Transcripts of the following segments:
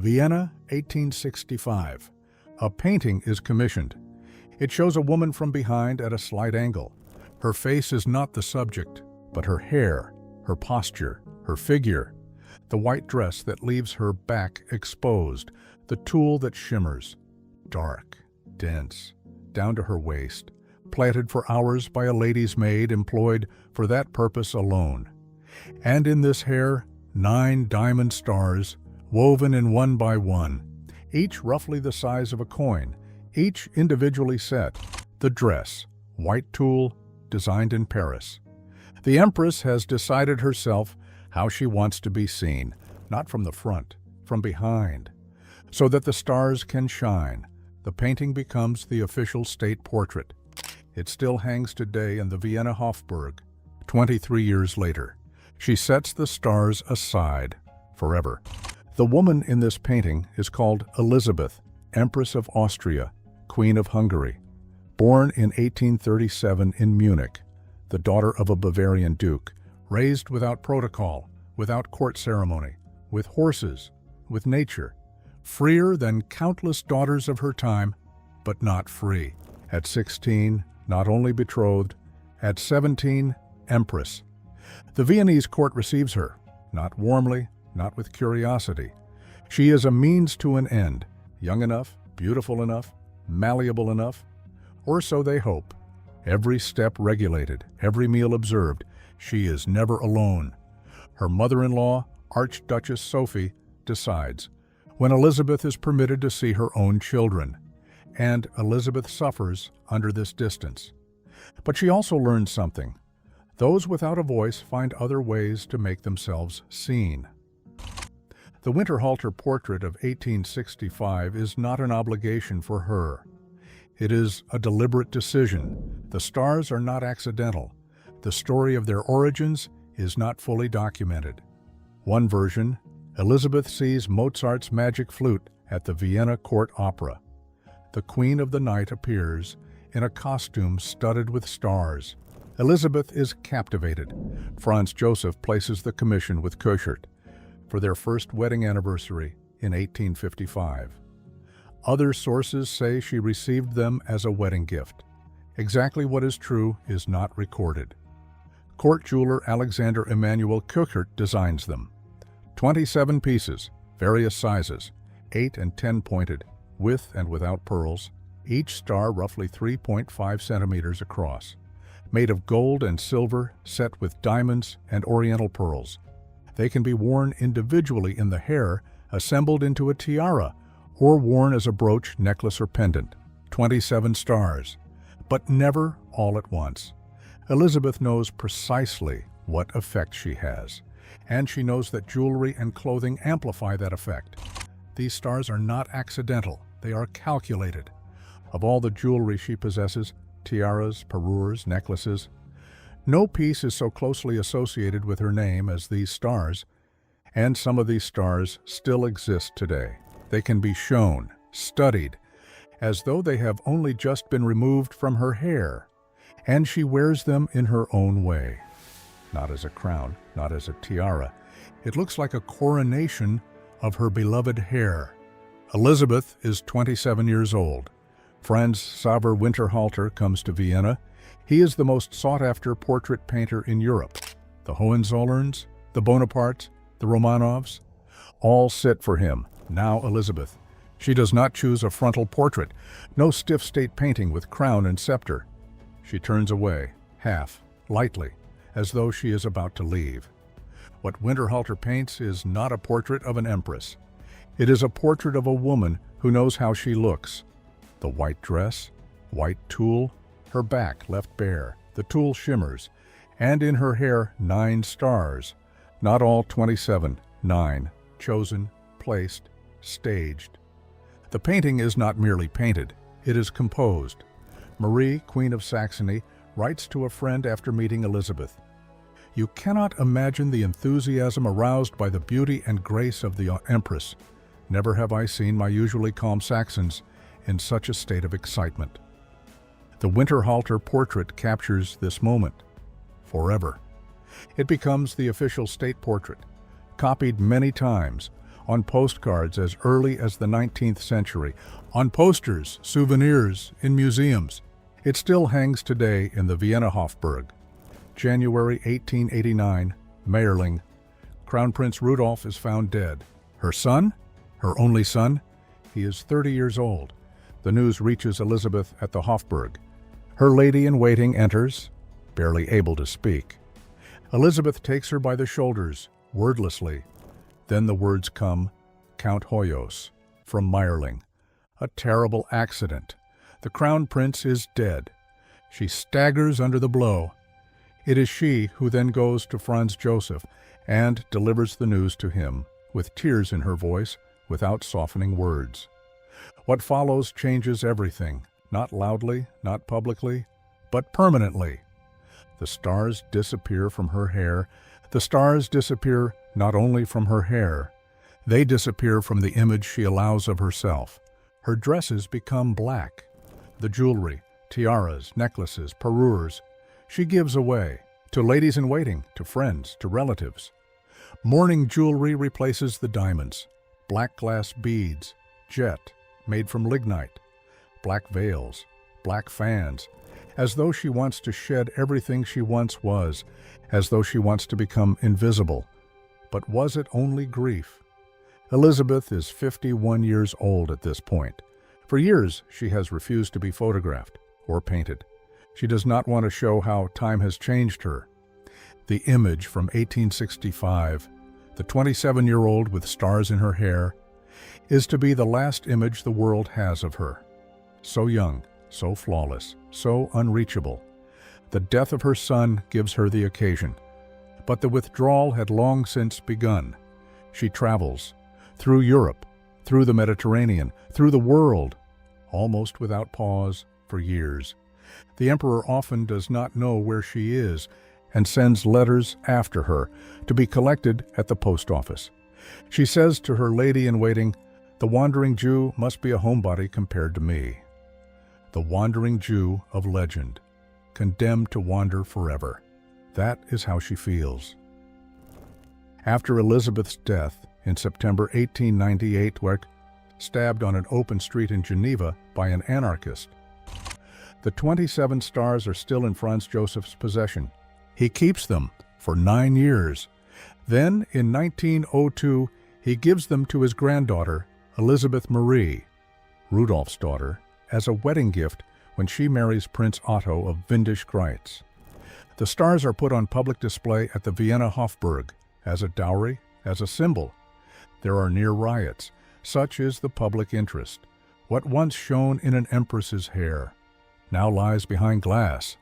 Vienna, 1865. A painting is commissioned. It shows a woman from behind at a slight angle. Her face is not the subject, but her hair, her posture, her figure, the white dress that leaves her back exposed, the tulle that shimmers, dark, dense, down to her waist, plaited for hours by a lady's maid employed for that purpose alone. And in this hair, 9 diamond stars, woven in one by one, each roughly the size of a coin, each individually set. The dress, white tulle, designed in Paris. The Empress has decided herself how she wants to be seen, not from the front, from behind, so that the stars can shine. The painting becomes the official state portrait. It still hangs today in the Vienna Hofburg. 23 years later, she sets the stars aside forever. The woman in this painting is called Elisabeth, Empress of Austria, Queen of Hungary. Born in 1837 in Munich, the daughter of a Bavarian duke, raised without protocol, without court ceremony, with horses, with nature, freer than countless daughters of her time, but not free. At 16, not only betrothed, at 17, Empress. The Viennese court receives her, not warmly, not with curiosity. She is a means to an end, young enough, beautiful enough, malleable enough, or so they hope. Every step regulated, every meal observed. She is never alone. Her mother-in-law, Archduchess Sophie, decides when Elisabeth is permitted to see her own children, and Elisabeth suffers under this distance. But she also learns something. Those without a voice find other ways to make themselves seen. The Winterhalter portrait of 1865 is not an obligation for her. It is a deliberate decision. The stars are not accidental. The story of their origins is not fully documented. One version, Elisabeth sees Mozart's magic flute at the Vienna Court Opera. The Queen of the Night appears in a costume studded with stars. Elisabeth is captivated. Franz Joseph places the commission with Köchert for their first wedding anniversary in 1855. Other sources say she received them as a wedding gift. Exactly what is true is not recorded. Court jeweler Alexander Emanuel Köchert designs them. 27 pieces, various sizes, 8 and 10 pointed, with and without pearls, each star roughly 3.5 centimeters across, made of gold and silver set with diamonds and oriental pearls. They can be worn individually in the hair, assembled into a tiara, or worn as a brooch, necklace, or pendant. 27 stars, but never all at once. Elisabeth knows precisely what effect she has, and she knows that jewelry and clothing amplify that effect. These stars are not accidental, they are calculated. Of all the jewelry she possesses, tiaras, parures, necklaces, no piece is so closely associated with her name as these stars, and some of these stars still exist today. They can be shown, studied, as though they have only just been removed from her hair, and she wears them in her own way. Not as a crown, not as a tiara. It looks like a coronation of her beloved hair. Elisabeth is 27 years old. Franz Xaver Winterhalter comes to Vienna. He is the most sought-after portrait painter in Europe. The Hohenzollerns, the Bonapartes, the Romanovs, all sit for him. Now Elisabeth. She does not choose a frontal portrait, no stiff state painting with crown and scepter. She turns away, half, lightly, as though she is about to leave. What Winterhalter paints is not a portrait of an empress. It is a portrait of a woman who knows how she looks. The white dress, white tulle, her back left bare, the tulle shimmers, and in her hair 9 stars, not all 27, 9, chosen, placed, staged. The painting is not merely painted, it is composed. Marie, Queen of Saxony, writes to a friend after meeting Elisabeth, "You cannot imagine the enthusiasm aroused by the beauty and grace of the Empress. Never have I seen my usually calm Saxons in such a state of excitement." The Winterhalter portrait captures this moment forever. It becomes the official state portrait, copied many times, on postcards as early as the 19th century, on posters, souvenirs, in museums. It still hangs today in the Vienna Hofburg. January 1889, Mayerling. Crown Prince Rudolf is found dead. Her son? Her only son? He is 30 years old. The news reaches Elisabeth at the Hofburg. Her lady-in-waiting enters, barely able to speak. Elisabeth takes her by the shoulders, wordlessly. Then the words come, Count Hoyos, from Mayerling. A terrible accident. The Crown Prince is dead. She staggers under the blow. It is she who then goes to Franz Joseph and delivers the news to him, with tears in her voice, without softening words. What follows changes everything, not loudly, not publicly, but permanently. The stars disappear from her hair. The stars disappear not only from her hair, they disappear from the image she allows of herself. Her dresses become black. The jewelry, tiaras, necklaces, parures, she gives away to ladies-in-waiting, to friends, to relatives. Mourning jewelry replaces the diamonds, black glass beads, jet, made from lignite, black veils, black fans, as though she wants to shed everything she once was, as though she wants to become invisible. But was it only grief? Elisabeth is 51 years old at this point. For years, she has refused to be photographed or painted. She does not want to show how time has changed her. The image from 1865, the 27-year-old with stars in her hair, is to be the last image the world has of her. So young, so flawless, so unreachable. The death of her son gives her the occasion. But the withdrawal had long since begun. She travels, through Europe, through the Mediterranean, through the world, almost without pause, for years. The emperor often does not know where she is and sends letters after her to be collected at the post office. She says to her lady-in-waiting, "The wandering Jew must be a homebody compared to me." The wandering Jew of legend, condemned to wander forever. That is how she feels. After Elisabeth's death in September 1898, stabbed on an open street in Geneva by an anarchist, the 27 stars are still in Franz Joseph's possession. He keeps them for 9 years. Then, in 1902, he gives them to his granddaughter, Elisabeth Marie, Rudolph's daughter, as a wedding gift when she marries Prince Otto of Windisch-Gratz. The stars are put on public display at the Vienna Hofburg, as a dowry, as a symbol. There are near riots. Such is the public interest. What once shone in an empress's hair now lies behind glass,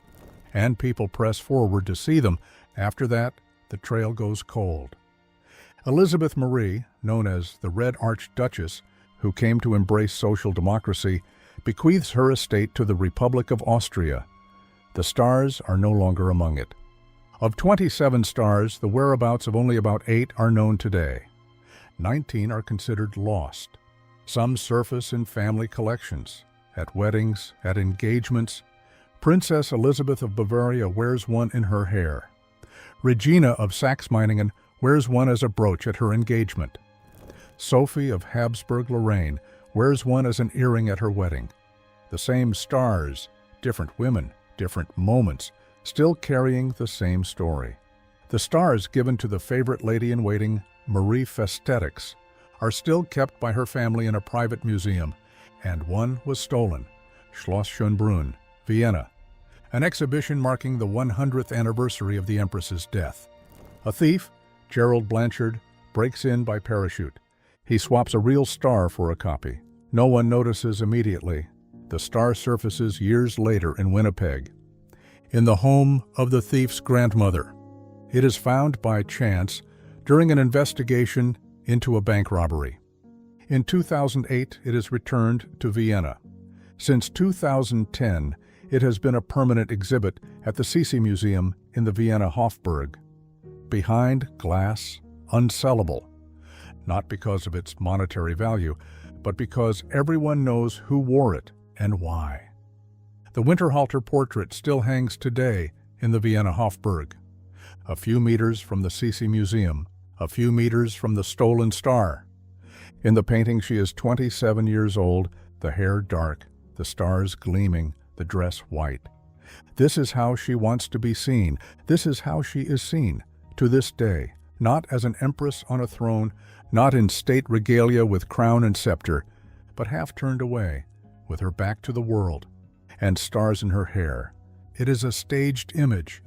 and people press forward to see them. After that, the trail goes cold. Elisabeth Marie, known as the Red Archduchess, who came to embrace social democracy, bequeaths her estate to the Republic of Austria. The stars are no longer among it. Of 27 stars, the whereabouts of only about 8 are known today. 19 are considered lost. Some surface in family collections, at weddings, at engagements. Princess Elisabeth of Bavaria wears one in her hair. Regina of Saxe-Meiningen wears one as a brooch at her engagement. Sophie of Habsburg-Lorraine wears one as an earring at her wedding. The same stars, different women, different moments, still carrying the same story. The stars given to the favorite lady-in-waiting, Marie Festetics, are still kept by her family in a private museum, and one was stolen, Schloss Schönbrunn, Vienna, an exhibition marking the 100th anniversary of the Empress's death. A thief, Gerald Blanchard, breaks in by parachute. He swaps a real star for a copy. No one notices immediately. The star surfaces years later in Winnipeg, in the home of the thief's grandmother. It is found by chance during an investigation into a bank robbery. In 2008, it is returned to Vienna. Since 2010, it has been a permanent exhibit at the Sisi Museum in the Vienna Hofburg. Behind glass, unsellable, not because of its monetary value, but because everyone knows who wore it and why. The Winterhalter portrait still hangs today in the Vienna Hofburg, a few meters from the Sisi Museum, a few meters from the stolen star. In the painting, she is 27 years old, the hair dark, the stars gleaming, the dress white. This is how she wants to be seen. This is how she is seen, to this day, not as an empress on a throne, not in state regalia with crown and scepter, but half turned away, with her back to the world, and stars in her hair. It is a staged image,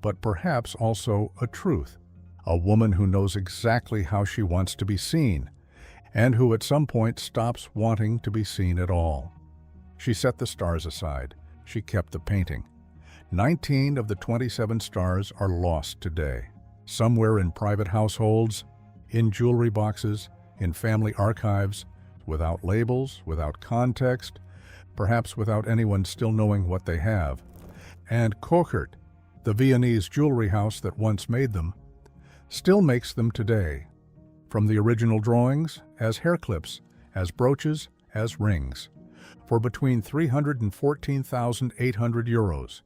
but perhaps also a truth. A woman who knows exactly how she wants to be seen, and who at some point stops wanting to be seen at all. She set the stars aside. She kept the painting. 19 of the 27 stars are lost today, somewhere in private households, in jewelry boxes, in family archives, without labels, without context, perhaps without anyone still knowing what they have. And Kochert, the Viennese jewelry house that once made them, still makes them today, from the original drawings, as hair clips, as brooches, as rings, for between 300 and 14,800 euros.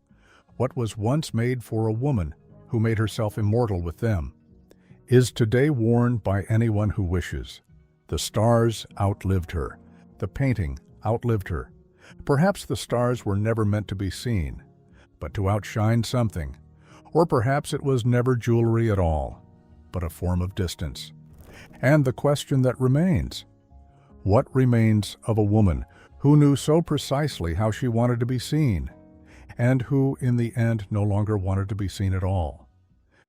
What was once made for a woman who made herself immortal with them is today worn by anyone who wishes. The stars outlived her. The painting outlived her. Perhaps the stars were never meant to be seen, but to outshine something. Or perhaps it was never jewelry at all, but a form of distance. And the question that remains, what remains of a woman who knew so precisely how she wanted to be seen, and who in the end no longer wanted to be seen at all?